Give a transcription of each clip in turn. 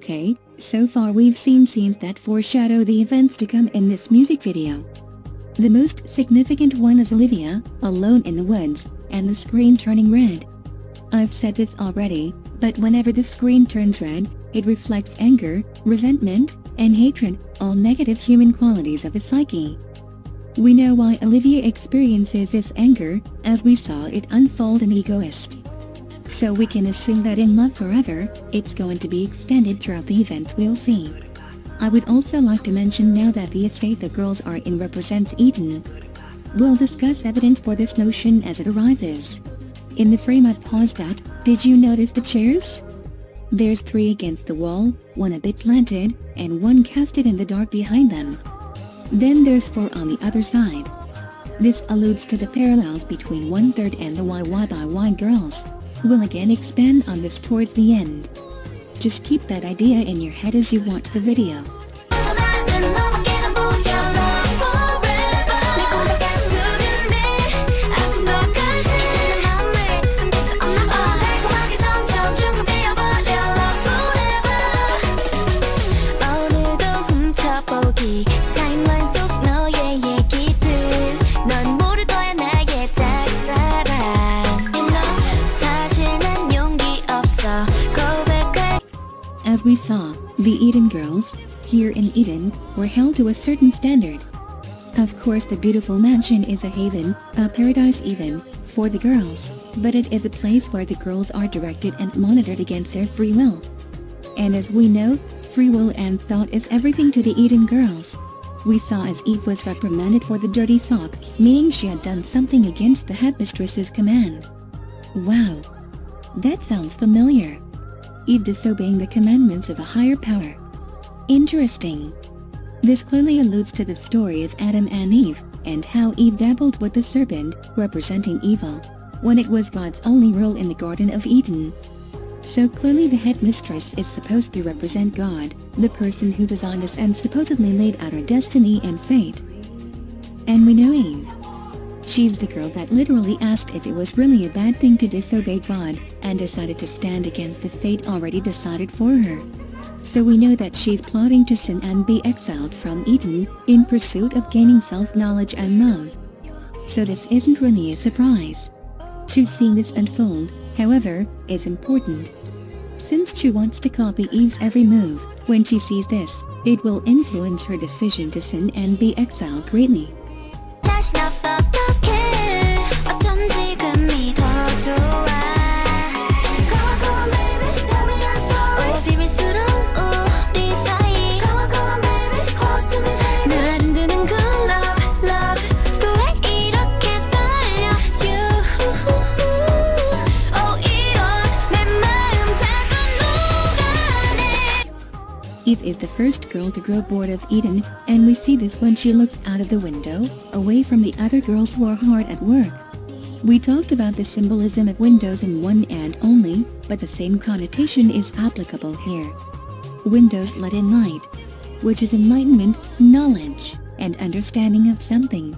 Okay, so far we've seen scenes that foreshadow the events to come in this music video. The most significant one is Olivia, alone in the woods, and the screen turning red. I've said this already, but whenever the screen turns red, it reflects anger, resentment, and hatred, all negative human qualities of the psyche. We know why Olivia experiences this anger, as we saw it unfold in Egoist. So we can assume that in Love Forever, it's going to be extended throughout the events we'll see. I would also like to mention now that the estate the girls are in represents Eden. We'll discuss evidence for this notion as it arises. In the frame I paused at, did you notice the chairs? There's 3 against the wall, 1 a bit slanted, and 1 casted in the dark behind them. Then there's 4 on the other side. This alludes to the parallels between 1/3 and the YY by Y girls. We'll again expand on this towards the end. Just keep that idea in your head as you watch the video. As we saw, the Eden girls, here in Eden, were held to a certain standard. Of course the beautiful mansion is a haven, a paradise even, for the girls, but it is a place where the girls are directed and monitored against their free will. And as we know, free will and thought is everything to the Eden girls. We saw as Eve was reprimanded for the dirty sock, meaning she had done something against the headmistress's command. Wow! That sounds familiar. Eve disobeying the commandments of a higher power. Interesting. This clearly alludes to the story of Adam and Eve, and how Eve dabbled with the serpent, representing evil, when it was God's only rule in the Garden of Eden. So clearly the headmistress is supposed to represent God, the person who designed us and supposedly laid out our destiny and fate. And we know Eve. She's the girl that literally asked if it was really a bad thing to disobey God, and decided to stand against the fate already decided for her. So we know that she's plotting to sin and be exiled from Eden, in pursuit of gaining self-knowledge and love. So this isn't really a surprise. To seeing this unfold, however, is important. Since she wants to copy Eve's every move, when she sees this, it will influence her decision to sin and be exiled greatly. Eve is the first girl to grow bored of Eden, and we see this when she looks out of the window, away from the other girls who are hard at work. We talked about the symbolism of windows in one and only, but the same connotation is applicable here. Windows let in light, which is enlightenment, knowledge, and understanding of something.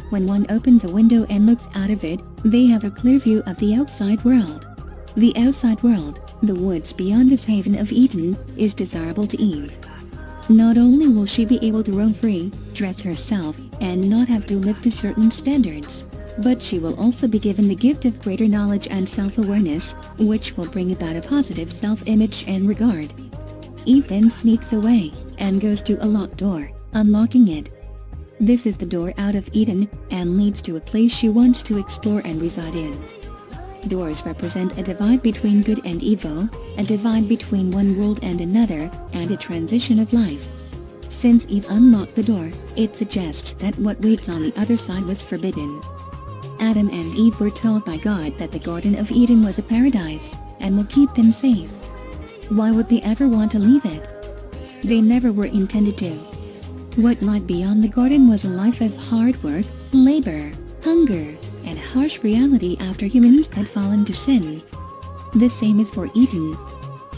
When one opens a window and looks out of it, they have a clear view of the outside world. The outside world, the woods beyond this haven of Eden, is desirable to Eve. Not only will she be able to roam free, dress herself, and not have to live to certain standards, but she will also be given the gift of greater knowledge and self-awareness, which will bring about a positive self-image and regard. Eve then sneaks away, and goes to a locked door, unlocking it. This is the door out of Eden, and leads to a place she wants to explore and reside in. Doors represent a divide between good and evil, a divide between one world and another, and a transition of life. Since Eve unlocked the door, it suggests that what waits on the other side was forbidden. Adam and Eve were told by God that the Garden of Eden was a paradise, and will keep them safe. Why would they ever want to leave it? They never were intended to. What lied beyond the garden was a life of hard work, labor, hunger, and harsh reality after humans had fallen to sin. The same is for Eden.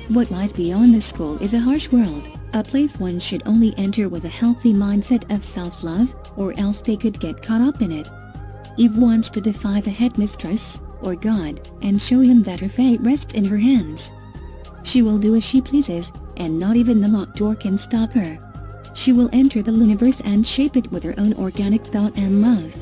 What lies beyond the school is a harsh world, a place one should only enter with a healthy mindset of self-love, or else they could get caught up in it. Eve wants to defy the headmistress, or God, and show him that her fate rests in her hands. She will do as she pleases, and not even the locked door can stop her. She will enter the Looniverse and shape it with her own organic thought and love.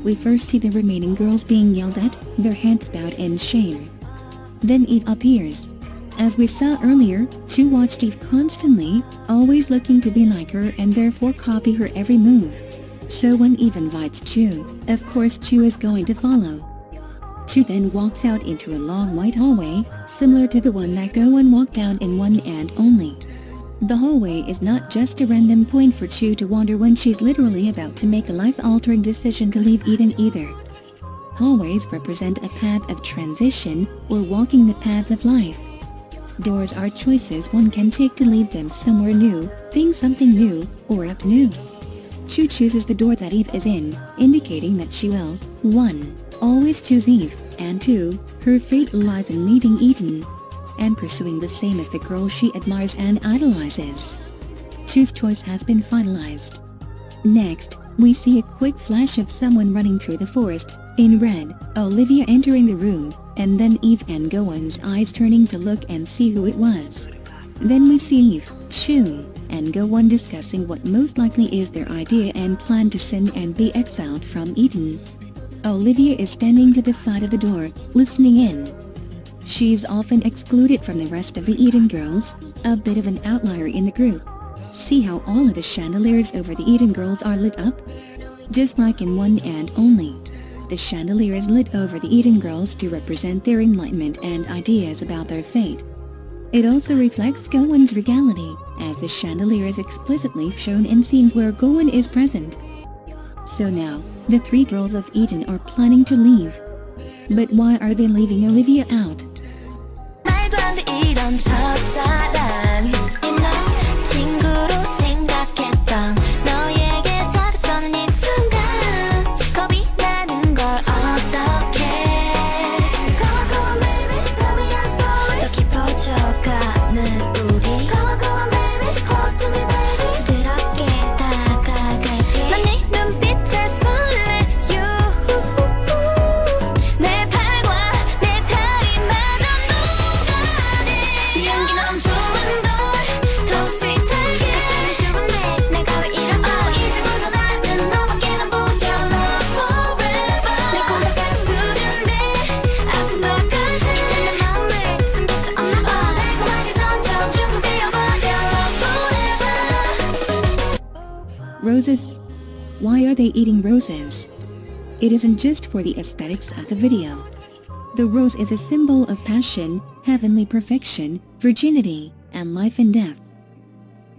We first see the remaining girls being yelled at, their heads bowed in shame. Then Eve appears. As we saw earlier, Chu watched Eve constantly, always looking to be like her and therefore copy her every move. So when Eve invites Chu, of course Chu is going to follow. Chu then walks out into a long white hallway, similar to the one that Go-won walked down in One and Only. The hallway is not just a random point for Chu to wander when she's literally about to make a life-altering decision to leave Eden either. Hallways represent a path of transition, or walking the path of life. Doors are choices one can take to lead them somewhere new, think something new, or act new. Chu chooses the door that Eve is in, indicating that she will 1. Always choose Eve, and 2. Her fate lies in leaving Eden and pursuing the same as the girl she admires and idolizes. Chu's choice has been finalized. Next, we see a quick flash of someone running through the forest, in red, Olivia entering the room, and then Eve and Go-won's eyes turning to look and see who it was. Then we see Eve, Chu, and Go-won discussing what most likely is their idea and plan to sin and be exiled from Eden. Olivia is standing to the side of the door, listening in. She's often excluded from the rest of the Eden girls, a bit of an outlier in the group. See how all of the chandeliers over the Eden girls are lit up? Just like in One and Only. The chandelier is lit over the Eden girls to represent their enlightenment and ideas about their fate. It also reflects Go-won's regality, as the chandelier is explicitly shown in scenes where Go-won is present. So now, the 3 girls of Eden are planning to leave. But why are they leaving Olivia out? Roses? Why are they eating roses? It isn't just for the aesthetics of the video. The rose is a symbol of passion, heavenly perfection, virginity, and life and death.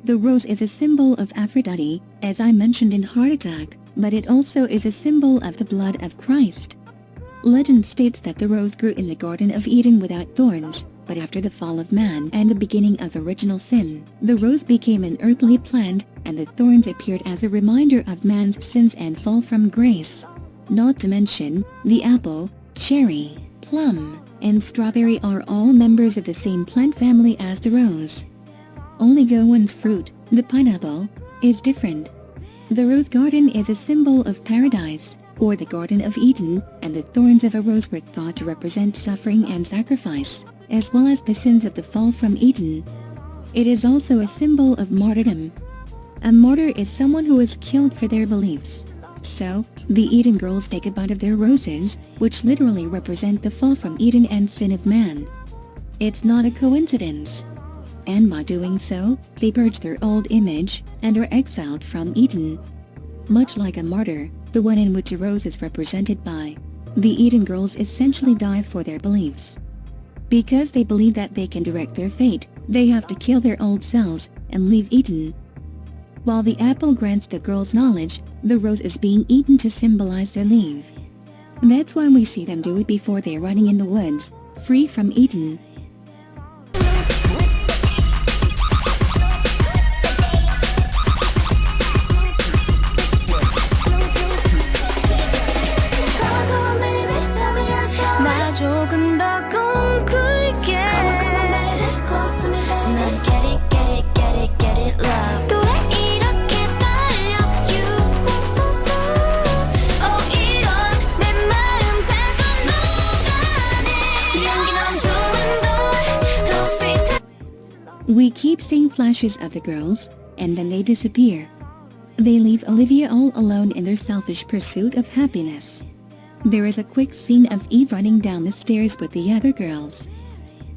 The rose is a symbol of Aphrodite, as I mentioned in Heart Attack, but it also is a symbol of the blood of Christ. Legend states that the rose grew in the Garden of Eden without thorns, but after the fall of man and the beginning of original sin, the rose became an earthly plant, and the thorns appeared as a reminder of man's sins and fall from grace. Not to mention, the apple, cherry, plum, and strawberry are all members of the same plant family as the rose. Only Go-won's fruit, the pineapple, is different. The rose garden is a symbol of paradise, or the Garden of Eden, and the thorns of a rose were thought to represent suffering and sacrifice, as well as the sins of the fall from Eden. It is also a symbol of martyrdom. A martyr is someone who is killed for their beliefs. So, the Eden girls take a bite of their roses, which literally represent the fall from Eden and sin of man. It's not a coincidence. And by doing so, they purge their old image and are exiled from Eden. Much like a martyr, the one in which a rose is represented by, the Eden girls essentially die for their beliefs. Because they believe that they can direct their fate, they have to kill their old selves and leave Eden. While the apple grants the girls knowledge, the rose is being eaten to symbolize their leave. That's why we see them do it before they're running in the woods, free from Eden. keep seeing flashes of the girls, and then they disappear. They leave Olivia all alone in their selfish pursuit of happiness. There is a quick scene of Eve running down the stairs with the other girls.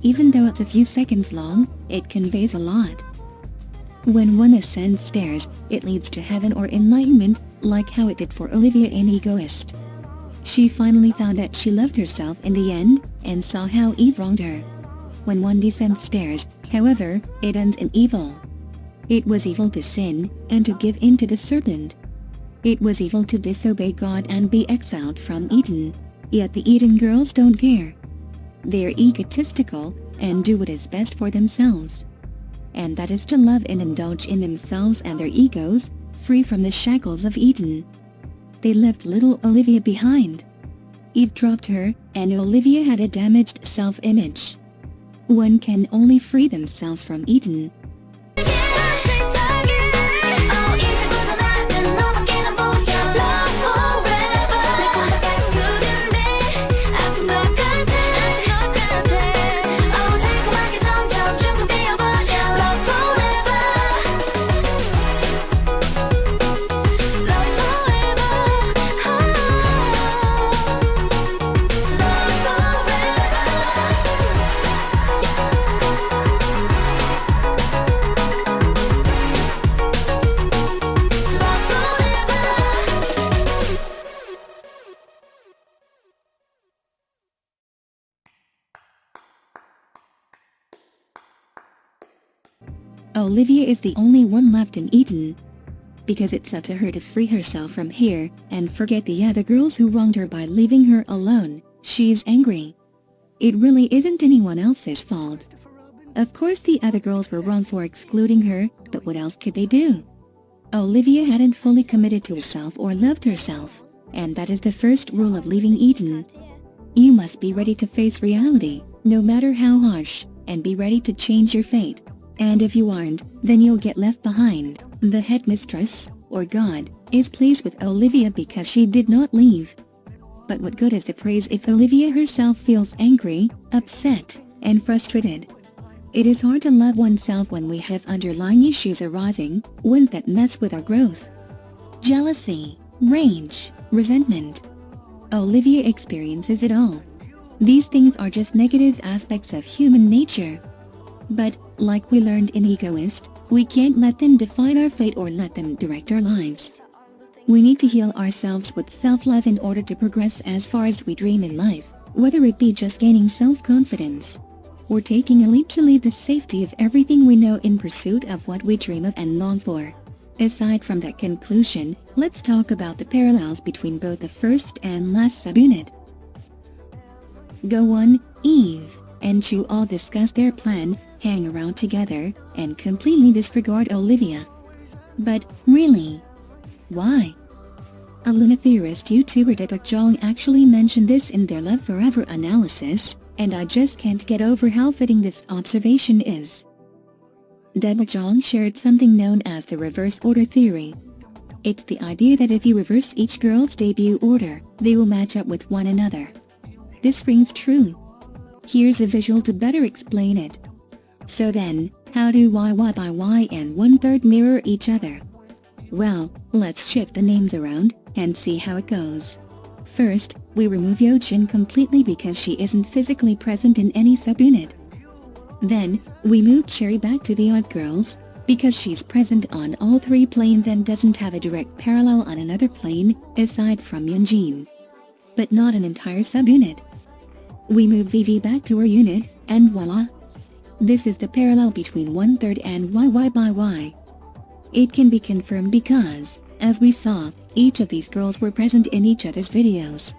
Even though it's a few seconds long, it conveys a lot. When one ascends stairs, it leads to heaven or enlightenment, like how it did for Olivia in Egoist. She finally found that she loved herself in the end, and saw how Eve wronged her. When one descends stairs, however, it ends in evil. It was evil to sin, and to give in to the serpent. It was evil to disobey God and be exiled from Eden, yet the Eden girls don't care. They are egotistical, and do what is best for themselves. And that is to love and indulge in themselves and their egos, free from the shackles of Eden. They left little Olivia behind. Eve dropped her, and Olivia had a damaged self-image. One can only free themselves from Eden. Olivia is the only one left in Eden. Because it's up to her to free herself from here and forget the other girls who wronged her by leaving her alone, she's angry. It really isn't anyone else's fault. Of course the other girls were wrong for excluding her, but what else could they do? Olivia hadn't fully committed to herself or loved herself, and that is the first rule of leaving Eden. You must be ready to face reality, no matter how harsh, and be ready to change your fate. And if you aren't, then you'll get left behind. The headmistress, or God, is pleased with Olivia because she did not leave. But what good is the praise if Olivia herself feels angry, upset, and frustrated? It is hard to love oneself when we have underlying issues arising, ones that mess with our growth. Jealousy, rage, resentment. Olivia experiences it all. These things are just negative aspects of human nature. But, like we learned in Egoist, we can't let them define our fate or let them direct our lives. We need to heal ourselves with self-love in order to progress as far as we dream in life, whether it be just gaining self-confidence, or taking a leap to leave the safety of everything we know in pursuit of what we dream of and long for. Aside from that conclusion, let's talk about the parallels between both the first and last subunit. Go on, Eve and Chu all discuss their plan, hang around together, and completely disregard Olivia. But, really? Why? A Loona theorist YouTuber Debakjong actually mentioned this in their love4eva analysis, and I just can't get over how fitting this observation is. Debakjong shared something known as the reverse order theory. It's the idea that if you reverse each girl's debut order, they will match up with one another. This rings true. Here's a visual to better explain it. So then, how do Y by Y and 1/3 mirror each other? Well, let's shift the names around and see how it goes. First, we remove Yojin completely because she isn't physically present in any subunit. Then, we move Cherry back to the odd girls, because she's present on all three planes and doesn't have a direct parallel on another plane, aside from Yunjin. But not an entire subunit. We move Vivi back to her unit, and voila! This is the parallel between 1/3 and Y by Y. It can be confirmed because, as we saw, each of these girls were present in each other's videos.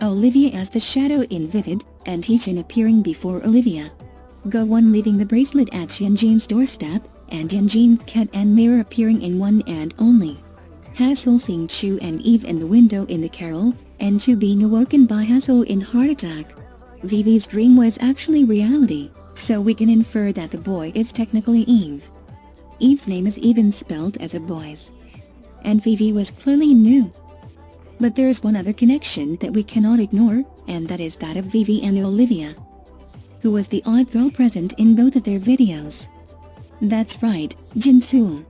Olivia as the shadow in Vivid, and Heejin appearing before Olivia. Go-Won leaving the bracelet at Yunjin's doorstep, and Yunjin's cat and mirror appearing in one and only. Hassel seeing Chu and Eve in the window in the carol, and Chu being awoken by Hassel in heart attack. Vivi's dream was actually reality, so we can infer that the boy is technically Eve. Eve's name is even spelled as a boy's. And Vivi was clearly new. But there's one other connection that we cannot ignore, and that is that of Vivi and Olivia, who was the odd girl present in both of their videos. That's right, Jinsool.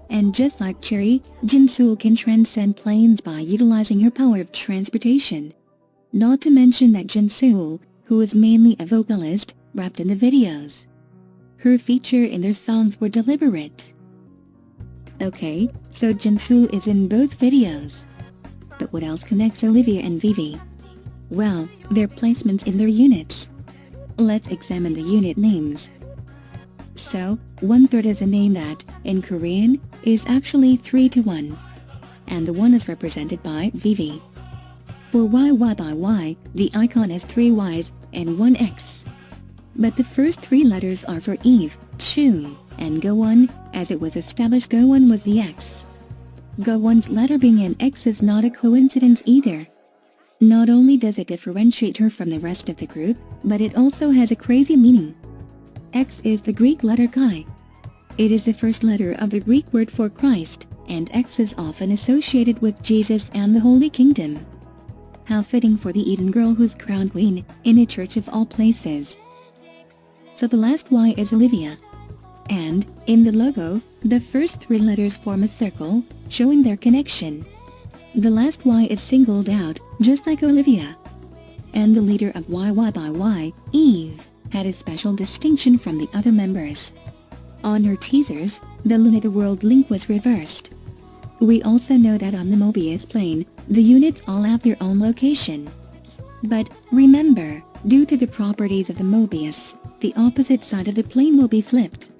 And just like Cherry, Jinsool can transcend planes by utilizing her power of transportation. Not to mention that Jinsool, who is mainly a vocalist, rapped in the videos. Her feature in their songs were deliberate. Okay, so Jinsool is in both videos. But what else connects Olivia and Vivi? Well, their placements in their units. Let's examine the unit names. So, 1/3 is a name that, in Korean, is actually 3 to 1. And the 1 is represented by Vivi. For Y, the icon has 3 Ys and 1 X. But the first 3 letters are for Eve, Chu, and Go-won, as it was established Go-won was the X. Go-won's letter being an X is not a coincidence either. Not only does it differentiate her from the rest of the group, but it also has a crazy meaning. X is the Greek letter Chi. It is the first letter of the Greek word for Christ, and X is often associated with Jesus and the Holy Kingdom. How fitting for the Eden girl who's crowned queen in a church of all places. So the last Y is Olivia. And, in the logo, the first 3 letters form a circle, showing their connection. The last Y is singled out, just like Olivia. And the leader of Y, Eve, had a special distinction from the other members. On her teasers, the LOONAVERSE link was reversed. We also know that on the Mobius plane, the units all have their own location. But remember, due to the properties of the Mobius, the opposite side of the plane will be flipped.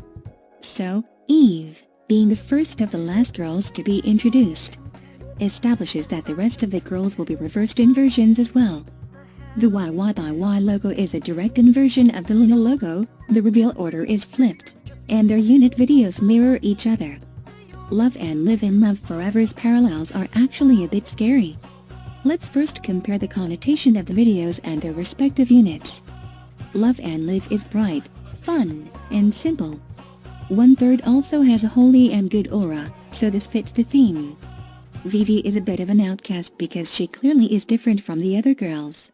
So, Eve, being the first of the last girls to be introduced, establishes that the rest of the girls will be reversed inversions as well. The Y logo is a direct inversion of the Loona logo, the reveal order is flipped, and their unit videos mirror each other. Love and Live in love4eva's parallels are actually a bit scary. Let's first compare the connotation of the videos and their respective units. Love and Live is bright, fun, and simple. 1/3 also has a holy and good aura, so this fits the theme. Vivi is a bit of an outcast because she clearly is different from the other girls.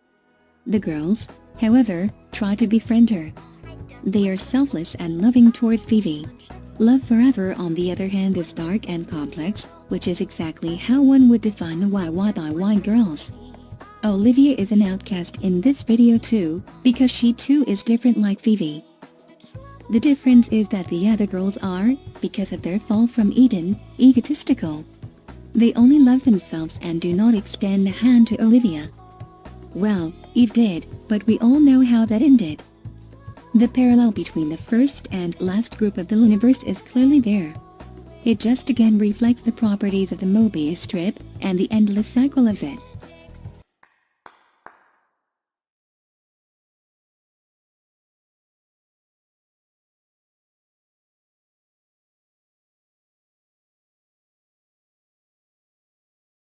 The girls, however, try to befriend her. They are selfless and loving towards Vivi. love4eva, on the other hand, is dark and complex, which is exactly how one would define the Y girls. Olivia is an outcast in this video too, because she too is different like Vivi. The difference is that the other girls are, because of their fall from Eden, egotistical. They only love themselves and do not extend a hand to Olivia. Well, Eve did, but we all know how that ended. The parallel between the first and last group of the LOONAVERSE is clearly there. It just again reflects the properties of the Mobius strip and the endless cycle of it.